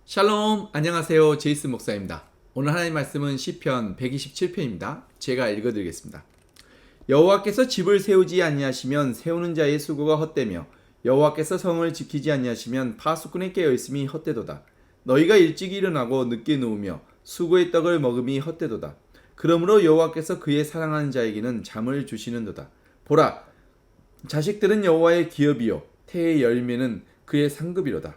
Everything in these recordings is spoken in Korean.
샬롬, 안녕하세요. 제이슨 목사입니다. 오늘 하나님 말씀은 시편 127편입니다. 제가 읽어드리겠습니다. 여호와께서 집을 세우지 아니하시면 세우는 자의 수고가 헛되며 여호와께서 성을 지키지 아니하시면 파수꾼의 깨어있음이 헛되도다. 너희가 일찍 일어나고 늦게 누우며 수고의 떡을 먹음이 헛되도다. 그러므로 여호와께서 그의 사랑하는 자에게는 잠을 주시는도다. 보라, 자식들은 여호와의 기업이요 태의 열매는 그의 상급이로다.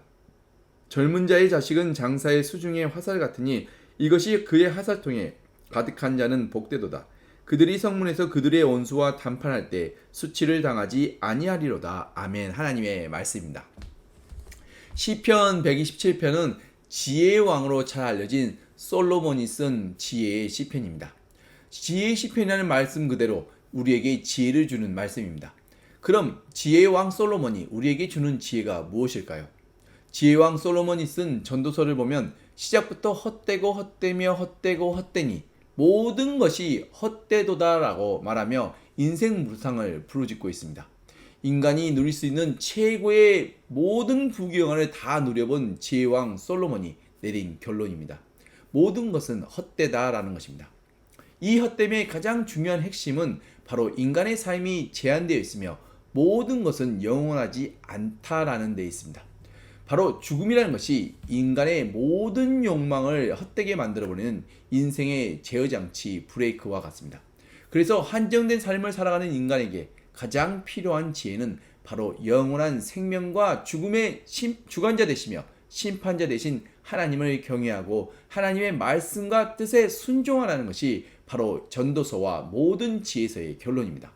젊은 자의 자식은 장사의 수중의 화살 같으니 이것이 그의 화살통에 가득한 자는 복되도다. 그들이 성문에서 그들의 원수와談판할 때 수치를 당하지 아니하리로다. 아멘. 하나님의 말씀입니다. 시편 127편은 지혜의 왕으로 잘 알려진 솔로몬이 쓴 지혜의 시편입니다. 지혜의 시편이라는 말씀 그대로 우리에게 지혜를 주는 말씀입니다. 그럼 지혜의 왕 솔로몬이 우리에게 주는 지혜가 무엇일까요? 지혜왕 솔로몬이 쓴 전도서를 보면 시작부터 헛되고 헛되며 헛되고 헛되니 모든 것이 헛되도다라고 말하며 인생 무상을 부르짖고 있습니다. 인간이 누릴 수 있는 최고의 모든 부귀영화를 다 누려본 지혜왕 솔로몬이 내린 결론입니다. 모든 것은 헛되다라는 것입니다. 이 헛됨의 가장 중요한 핵심은 바로 인간의 삶이 제한되어 있으며 모든 것은 영원하지 않다라는 데 있습니다. 바로 죽음이라는 것이 인간의 모든 욕망을 헛되게 만들어버리는 인생의 제어장치 브레이크와 같습니다. 그래서 한정된 삶을 살아가는 인간에게 가장 필요한 지혜는 바로 영원한 생명과 죽음의 주관자 되시며 심판자 되신 하나님을 경외하고 하나님의 말씀과 뜻에 순종하라는 것이 바로 전도서와 모든 지혜서의 결론입니다.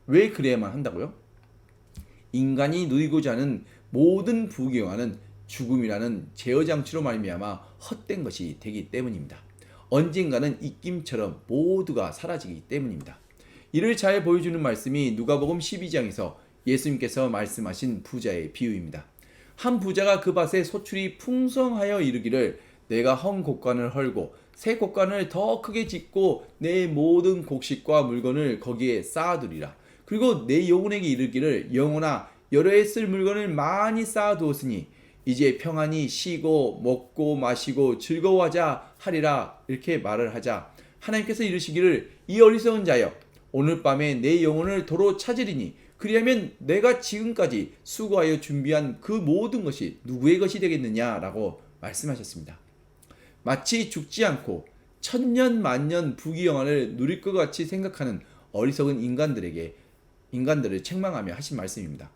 왜 그래야만 한다고요? 인간이 누리고자 하는 모든 부귀영화는 죽음이라는 제어장치로 말미암아 헛된 것이 되기 때문입니다. 언젠가는 입김처럼 모두가 사라지기 때문입니다. 이를 잘 보여주는 말씀이 누가복음 12장에서 예수님께서 말씀하신 부자의 비유입니다. 한 부자가 그 밭에 소출이 풍성하여 이르기를 내가 헌 곡간을 헐고 새 곡간을 더 크게 짓고 내 모든 곡식과 물건을 거기에 쌓아두리라. 그리고 내 영혼에게 이르기를 영혼아 여러 해 쓸 물건을 많이 쌓아두었으니 이제 평안히 쉬고 먹고 마시고 즐거워하자 하리라. 이렇게 말을 하자 하나님께서 이르시기를 이 어리석은 자여 오늘 밤에 내 영혼을 도로 찾으리니 그리하면 내가 지금까지 수고하여 준비한 그 모든 것이 누구의 것이 되겠느냐라고 말씀하셨습니다. 마치 죽지 않고 천년 만년 부귀영화를 누릴 것 같이 생각하는 어리석은 인간들을 책망하며 하신 말씀입니다.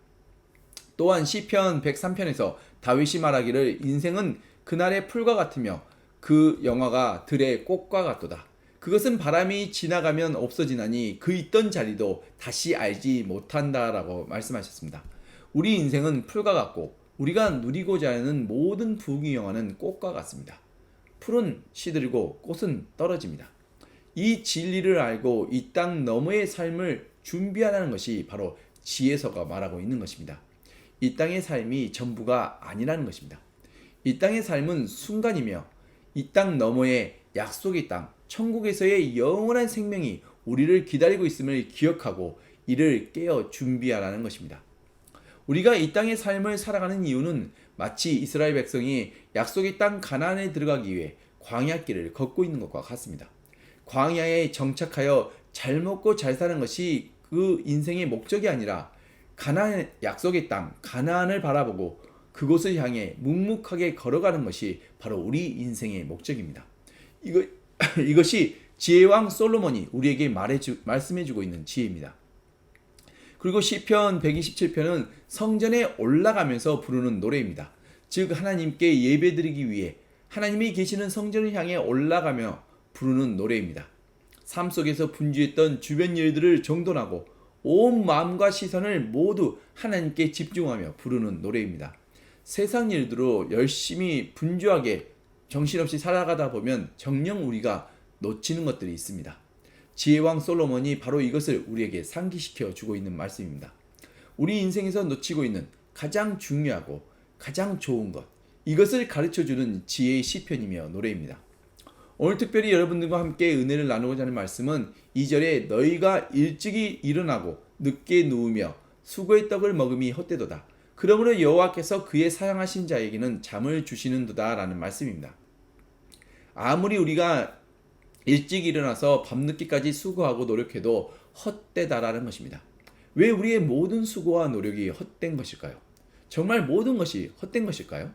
또한 시편 103편에서 다윗이 말하기를 인생은 그날의 풀과 같으며 그 영화가 들의 꽃과 같도다. 그것은 바람이 지나가면 없어지나니 그 있던 자리도 다시 알지 못한다라고 말씀하셨습니다. 우리 인생은 풀과 같고 우리가 누리고자 하는 모든 부귀영화는 꽃과 같습니다. 풀은 시들고 꽃은 떨어집니다. 이 진리를 알고 이 땅 너머의 삶을 준비하라는 것이 바로 지혜서가 말하고 있는 것입니다. 이 땅의 삶이 전부가 아니라는 것입니다. 이 땅의 삶은 순간이며 이 땅 너머의 약속의 땅, 천국에서의 영원한 생명이 우리를 기다리고 있음을 기억하고 이를 깨어 준비하라는 것입니다. 우리가 이 땅의 삶을 살아가는 이유는 마치 이스라엘 백성이 약속의 땅 가나안에 들어가기 위해 광야길을 걷고 있는 것과 같습니다. 광야에 정착하여 잘 먹고 잘 사는 것이 그 인생의 목적이 아니라 가나안 약속의 땅 가나안을 바라보고 그곳을 향해 묵묵하게 걸어가는 것이 바로 우리 인생의 목적입니다. 이것이 지혜왕 솔로몬이 우리에게 말씀해주고 있는 지혜입니다. 그리고 시편 127편은 성전에 올라가면서 부르는 노래입니다. 즉 하나님께 예배드리기 위해 하나님이 계시는 성전을 향해 올라가며 부르는 노래입니다. 삶 속에서 분주했던 주변 일들을 정돈하고 온 마음과 시선을 모두 하나님께 집중하며 부르는 노래입니다. 세상 일들로 열심히 분주하게 정신없이 살아가다 보면 정녕 우리가 놓치는 것들이 있습니다. 지혜왕 솔로몬이 바로 이것을 우리에게 상기시켜 주고 있는 말씀입니다. 우리 인생에서 놓치고 있는 가장 중요하고 가장 좋은 것, 이것을 가르쳐주는 지혜의 시편이며 노래입니다. 오늘 특별히 여러분들과 함께 은혜를 나누고자 하는 말씀은 2절에 너희가 일찍이 일어나고 늦게 누우며 수고의 떡을 먹음이 헛되도다. 그러므로 여호와께서 그의 사랑하신 자에게는 잠을 주시는도다라는 말씀입니다. 아무리 우리가 일찍 일어나서 밤늦게까지 수고하고 노력해도 헛되다라는 것입니다. 왜 우리의 모든 수고와 노력이 헛된 것일까요? 정말 모든 것이 헛된 것일까요?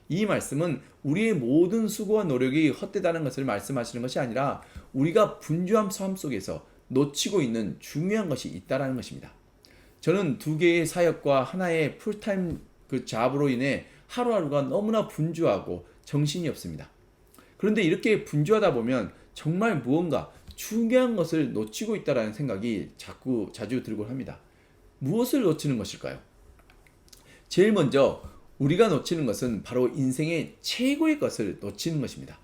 이 말씀은 우리의 모든 수고와 노력이 헛되다는 것을 말씀하시는 것이 아니라 우리가 분주한 삶 속에서 놓치고 있는 중요한 것이 있다라는 것입니다. 저는 두 개의 사역과 하나의 풀타임 잡으로 인해 하루하루가 너무나 분주하고 정신이 없습니다. 그런데 이렇게 분주하다 보면 정말 무언가 중요한 것을 놓치고 있다는 생각이 자주 들곤 합니다. 무엇을 놓치는 것일까요? 제일 먼저 우리가 놓치는 것은 바로 인생의 최고의 것을 놓치는 것입니다.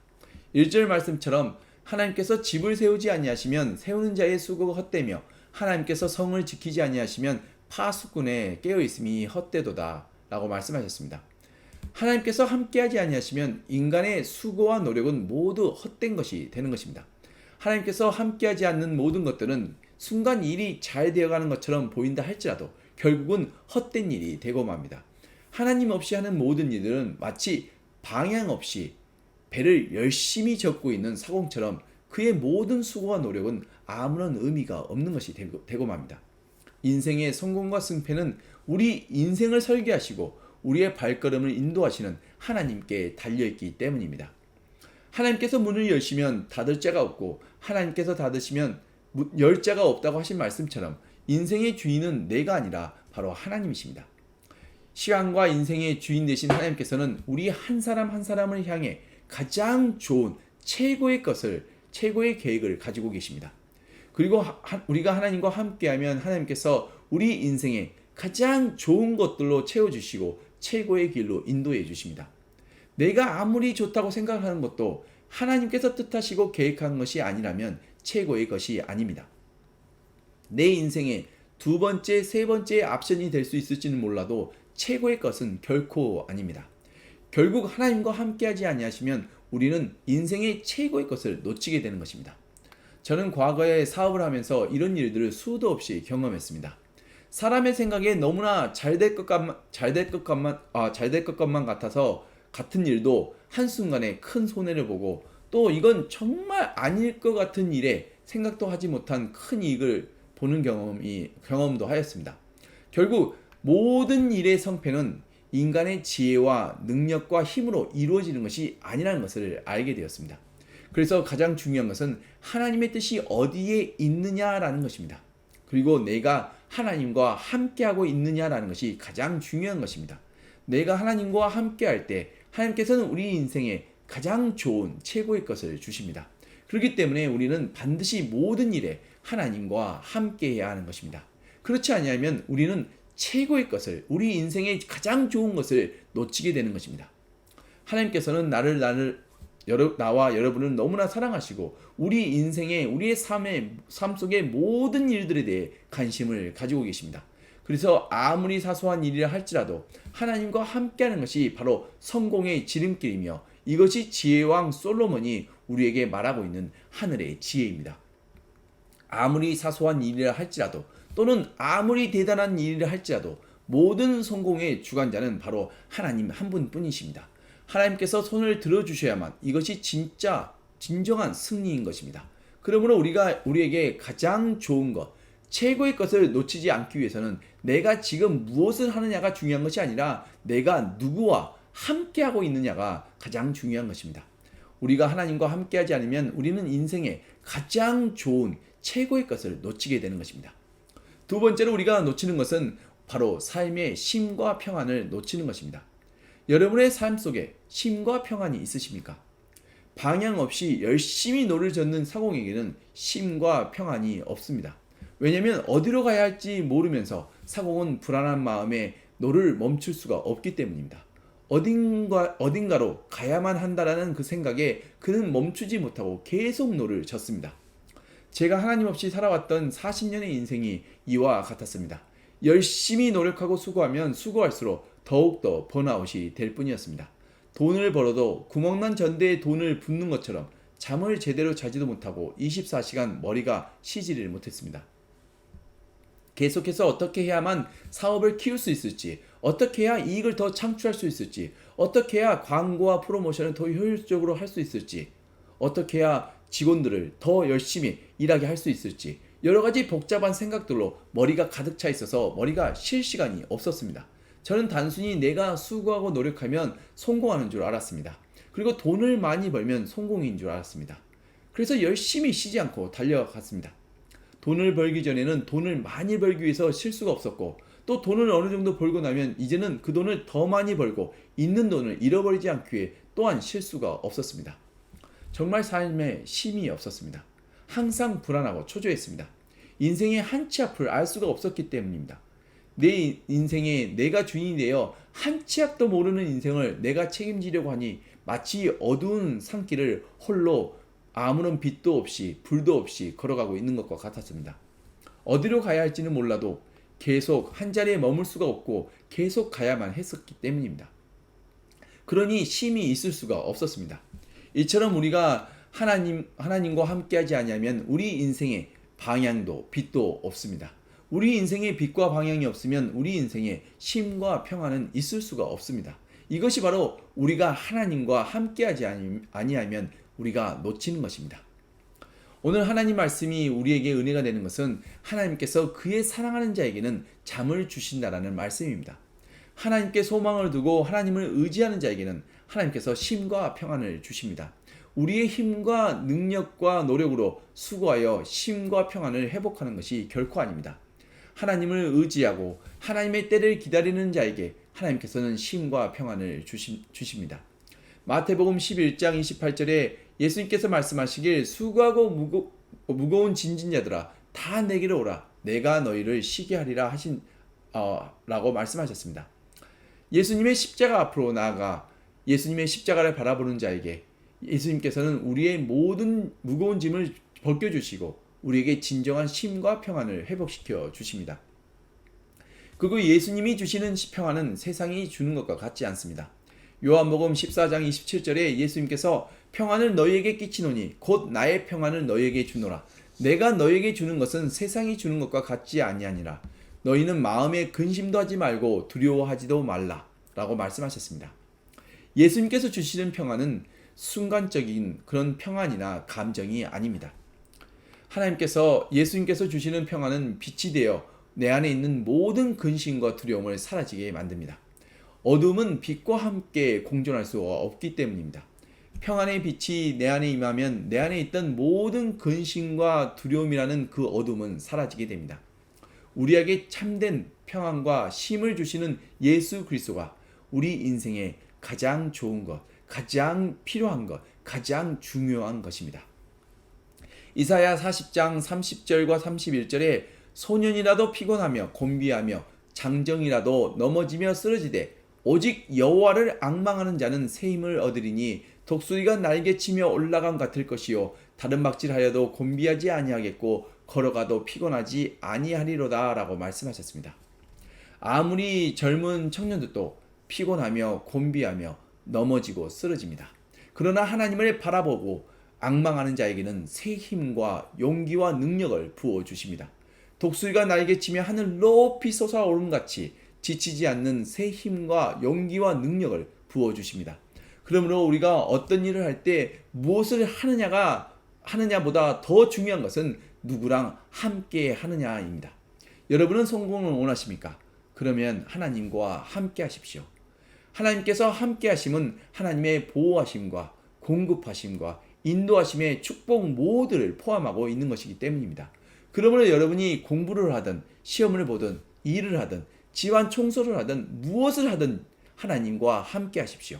1절 말씀처럼 하나님께서 집을 세우지 아니하시면 세우는 자의 수고가 헛되며 하나님께서 성을 지키지 아니하시면 파수꾼의 깨어있음이 헛되도다 라고 말씀하셨습니다. 하나님께서 함께하지 아니하시면 인간의 수고와 노력은 모두 헛된 것이 되는 것입니다. 하나님께서 함께하지 않는 모든 것들은 순간 일이 잘 되어가는 것처럼 보인다 할지라도 결국은 헛된 일이 되고 맙니다. 하나님 없이 하는 모든 일들은 마치 방향 없이 배를 열심히 젓고 있는 사공처럼 그의 모든 수고와 노력은 아무런 의미가 없는 것이 되고 맙니다. 인생의 성공과 승패는 우리 인생을 설계하시고 우리의 발걸음을 인도하시는 하나님께 달려있기 때문입니다. 하나님께서 문을 여시면 닫을 자가 없고 하나님께서 닫으시면 열 자가 없다고 하신 말씀처럼 인생의 주인은 내가 아니라 바로 하나님이십니다. 시간과 인생의 주인 되신 하나님께서는 우리 한 사람 한 사람을 향해 가장 좋은 최고의 계획을 가지고 계십니다. 그리고 우리가 하나님과 함께하면 하나님께서 우리 인생에 가장 좋은 것들로 채워주시고 최고의 길로 인도해 주십니다. 내가 아무리 좋다고 생각하는 것도 하나님께서 뜻하시고 계획한 것이 아니라면 최고의 것이 아닙니다. 내 인생의 두 번째, 세 번째 옵션이 될 수 있을지는 몰라도 최고의 것은 결코 아닙니다. 결국 하나님과 함께하지 아니하시면 우리는 인생의 최고의 것을 놓치게 되는 것입니다. 저는 과거에 사업을 하면서 이런 일들을 수도 없이 경험했습니다. 사람의 생각에 너무나 잘 될 것만 같아서 같은 일도 한순간에 큰 손해를 보고 또 이건 정말 아닐 것 같은 일에 생각도 하지 못한 큰 이익을 보는 경험도 하였습니다. 결국 모든 일의 성패는 인간의 지혜와 능력과 힘으로 이루어지는 것이 아니라는 것을 알게 되었습니다. 그래서 가장 중요한 것은 하나님의 뜻이 어디에 있느냐라는 것입니다. 그리고 내가 하나님과 함께하고 있느냐라는 것이 가장 중요한 것입니다. 내가 하나님과 함께할 때 하나님께서는 우리 인생에 가장 좋은 최고의 것을 주십니다. 그렇기 때문에 우리는 반드시 모든 일에 하나님과 함께해야 하는 것입니다. 그렇지 아니하면 우리는 최고의 것을, 우리 인생의 가장 좋은 것을 놓치게 되는 것입니다. 하나님께서는 나와 여러분을 너무나 사랑하시고 우리 인생에, 우리의 삶 속의 모든 일들에 대해 관심을 가지고 계십니다. 그래서 아무리 사소한 일이라 할지라도 하나님과 함께하는 것이 바로 성공의 지름길이며 이것이 지혜왕 솔로몬이 우리에게 말하고 있는 하늘의 지혜입니다. 아무리 사소한 일이라 할지라도 또는 아무리 대단한 일이라 할지라도 모든 성공의 주관자는 바로 하나님 한 분뿐이십니다. 하나님께서 손을 들어주셔야만 이것이 진정한 승리인 것입니다. 그러므로 우리에게 가장 좋은 것, 최고의 것을 놓치지 않기 위해서는 내가 지금 무엇을 하느냐가 중요한 것이 아니라 내가 누구와 함께하고 있느냐가 가장 중요한 것입니다. 우리가 하나님과 함께하지 않으면 우리는 인생에 가장 좋은 최고의 것을 놓치게 되는 것입니다. 두 번째로 우리가 놓치는 것은 바로 삶의 쉼과 평안을 놓치는 것입니다. 여러분의 삶 속에 쉼과 평안이 있으십니까? 방향 없이 열심히 노를 젓는 사공에게는 쉼과 평안이 없습니다. 왜냐하면 어디로 가야 할지 모르면서 사공은 불안한 마음에 노를 멈출 수가 없기 때문입니다. 어딘가로 가야만 한다라는 그 생각에 그는 멈추지 못하고 계속 노를 젓습니다. 제가 하나님 없이 살아왔던 40년의 인생이 이와 같았습니다. 열심히 노력하고 수고하면 수고할수록 더욱더 번아웃이 될 뿐이었습니다. 돈을 벌어도 구멍난 전대에 돈을 붓는 것처럼 잠을 제대로 자지도 못하고 24시간 머리가 쉬지를 못했습니다. 계속해서 어떻게 해야만 사업을 키울 수 있을지, 어떻게 해야 이익을 더 창출할 수 있을지, 어떻게 해야 광고와 프로모션을 더 효율적으로 할 수 있을지, 어떻게 해야 직원들을 더 열심히 일하게 할 수 있을지, 여러 가지 복잡한 생각들로 머리가 가득 차 있어서 머리가 쉴 시간이 없었습니다. 저는 단순히 내가 수고하고 노력하면 성공하는 줄 알았습니다. 그리고 돈을 많이 벌면 성공인 줄 알았습니다. 그래서 열심히 쉬지 않고 달려갔습니다. 돈을 벌기 전에는 돈을 많이 벌기 위해서 쉴 수가 없었고, 또 돈을 어느 정도 벌고 나면 이제는 그 돈을 더 많이 벌고 있는 돈을 잃어버리지 않기 위해 또한 쉴 수가 없었습니다. 정말 삶에 쉼이 없었습니다. 항상 불안하고 초조했습니다. 인생의 한 치 앞을 알 수가 없었기 때문입니다. 내 인생에 내가 주인이 되어 한 치 앞도 모르는 인생을 내가 책임지려고 하니 마치 어두운 산길을 홀로 아무런 빛도 없이 불도 없이 걸어가고 있는 것과 같았습니다. 어디로 가야 할지는 몰라도 계속 한 자리에 머물 수가 없고 계속 가야만 했었기 때문입니다. 그러니 쉼이 있을 수가 없었습니다. 이처럼 우리가 하나님과 함께하지 아니하면 우리 인생에 방향도 빛도 없습니다. 우리 인생에 빛과 방향이 없으면 우리 인생에 쉼과 평안은 있을 수가 없습니다. 이것이 바로 우리가 하나님과 함께하지 아니하면 우리가 놓치는 것입니다. 오늘 하나님 말씀이 우리에게 은혜가 되는 것은 하나님께서 그의 사랑하는 자에게는 잠을 주신다라는 말씀입니다. 하나님께 소망을 두고 하나님을 의지하는 자에게는 하나님께서 쉼과 평안을 주십니다. 우리의 힘과 능력과 노력으로 수고하여 쉼과 평안을 회복하는 것이 결코 아닙니다. 하나님을 의지하고 하나님의 때를 기다리는 자에게 하나님께서는 쉼과 평안을 주십니다. 마태복음 11장 28절에 예수님께서 말씀하시길 수고하고 무거운 짐진 자들아 다 내게로 오라 내가 너희를 쉬게 하리라 라고 말씀하셨습니다. 예수님의 십자가 앞으로 나아가 예수님의 십자가를 바라보는 자에게 예수님께서는 우리의 모든 무거운 짐을 벗겨주시고 우리에게 진정한 쉼과 평안을 회복시켜 주십니다. 그리고 예수님이 주시는 평안은 세상이 주는 것과 같지 않습니다. 요한복음 14장 27절에 예수님께서 평안을 너희에게 끼치노니 곧 나의 평안을 너희에게 주노라. 내가 너희에게 주는 것은 세상이 주는 것과 같지 아니하니라. 너희는 마음에 근심도 하지 말고 두려워하지도 말라 라고 말씀하셨습니다. 예수님께서 주시는 평안은 순간적인 그런 평안이나 감정이 아닙니다. 예수님께서 주시는 평안은 빛이 되어 내 안에 있는 모든 근심과 두려움을 사라지게 만듭니다. 어둠은 빛과 함께 공존할 수가 없기 때문입니다. 평안의 빛이 내 안에 임하면 내 안에 있던 모든 근심과 두려움이라는 그 어둠은 사라지게 됩니다. 우리에게 참된 평안과 쉼을 주시는 예수 그리스도가 우리 인생에 가장 좋은 것, 가장 필요한 것, 가장 중요한 것입니다. 이사야 40장 30절과 31절에 소년이라도 피곤하며 곤비하며 장정이라도 넘어지며 쓰러지되 오직 여호와를 앙망하는 자는 새 힘을 얻으리니 독수리가 날개치며 올라감 같을 것이요 다른 막질하여도 곤비하지 아니하겠고 걸어가도 피곤하지 아니하리로다 라고 말씀하셨습니다. 아무리 젊은 청년들도 피곤하며 곤비하며 넘어지고 쓰러집니다. 그러나 하나님을 바라보고 앙망하는 자에게는 새 힘과 용기와 능력을 부어주십니다. 독수리가 날개치며 하늘 높이 솟아오름같이 지치지 않는 새 힘과 용기와 능력을 부어주십니다. 그러므로 우리가 어떤 일을 할 때 무엇을 하느냐보다 더 중요한 것은 누구랑 함께 하느냐입니다. 여러분은 성공을 원하십니까? 그러면 하나님과 함께 하십시오. 하나님께서 함께 하심은 하나님의 보호하심과 공급하심과 인도하심의 축복 모두를 포함하고 있는 것이기 때문입니다. 그러므로 여러분이 공부를 하든 시험을 보든 일을 하든 집안 청소를 하든 무엇을 하든 하나님과 함께 하십시오.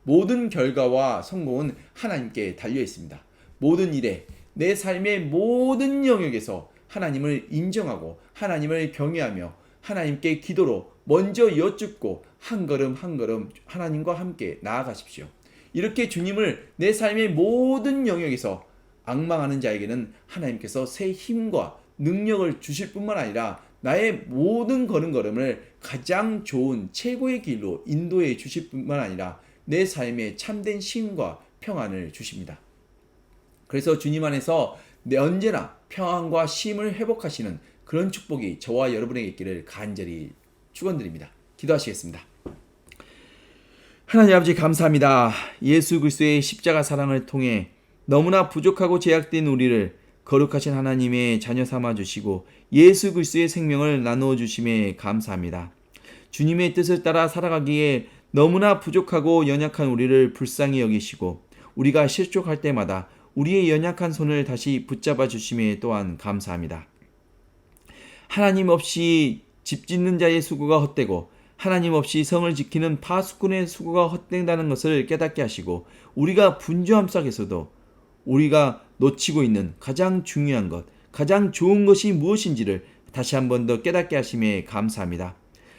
모든 결과와 성공은 하나님께 달려 있습니다. 모든 일에 내 삶의 모든 영역에서 하나님을 인정하고 하나님을 경외하며 하나님께 기도로 먼저 여쭙고 한 걸음 한 걸음 하나님과 함께 나아가십시오. 이렇게 주님을 내 삶의 모든 영역에서 앙망하는 자에게는 하나님께서 새 힘과 능력을 주실 뿐만 아니라 나의 모든 걸음걸음을 가장 좋은 최고의 길로 인도해 주실 뿐만 아니라 내 삶에 참된 쉼과 평안을 주십니다. 그래서 주님 안에서 언제나 평안과 쉼을 회복하시는 그런 축복이 저와 여러분에게 있기를 간절히 축원드립니다. 기도하시겠습니다. 하나님 아버지 감사합니다. 예수 그리스도의 십자가 사랑을 통해 너무나 부족하고 제약된 우리를 거룩하신 하나님의 자녀 삼아 주시고 예수 그리스도의 생명을 나누어 주심에 감사합니다. 주님의 뜻을 따라 살아가기에 너무나 부족하고 연약한 우리를 불쌍히 여기시고 우리가 실족할 때마다 우리의 연약한 손을 다시 붙잡아 주심에 또한 감사합니다. 하나님 없이 집 짓는 자의 수고가 헛되고 하나님 없이 성을 지키는 파수꾼의 수고가 헛된다는 것을 깨닫게 하시고 우리가 분주함 속에서도 우리가 놓치고 있는 가장 중요한 것, 가장 좋은 것이 무엇인지를 다시 한 번 더 깨닫게 하심에 감사합니다.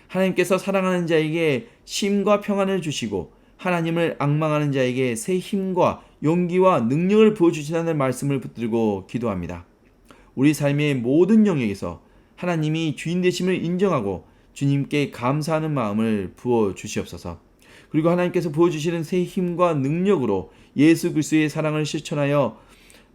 하나님께서 사랑하는 자에게 쉼과 평안을 주시고 하나님을 앙망하는 자에게 새 힘과 용기와 능력을 부어주시라는 말씀을 붙들고 기도합니다. 우리 삶의 모든 영역에서 하나님이 주인 되심을 인정하고 주님께 감사하는 마음을 부어 주시옵소서. 그리고 하나님께서 부어주시는 새 힘과 능력으로 예수 그리스도의 사랑을 실천하여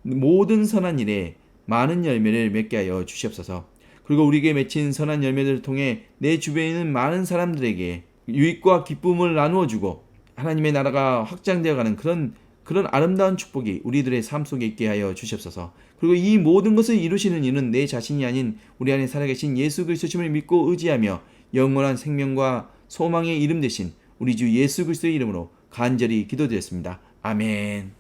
모든 선한 일에 많은 열매를 맺게 하여 주시옵소서. 그리고 우리에게 맺힌 선한 열매들을 통해 내 주변에 있는 많은 사람들에게 유익과 기쁨을 나누어 주고 하나님의 나라가 확장되어가는 그런 아름다운 축복이 우리들의 삶 속에 있게 하여 주시옵소서. 그리고 이 모든 것을 이루시는 이는 내 자신이 아닌 우리 안에 살아계신 예수 그리스도심을 믿고 의지하며 영원한 생명과 소망의 이름 되신 우리 주 예수 그리스도의 이름으로 간절히 기도드렸습니다. 아멘.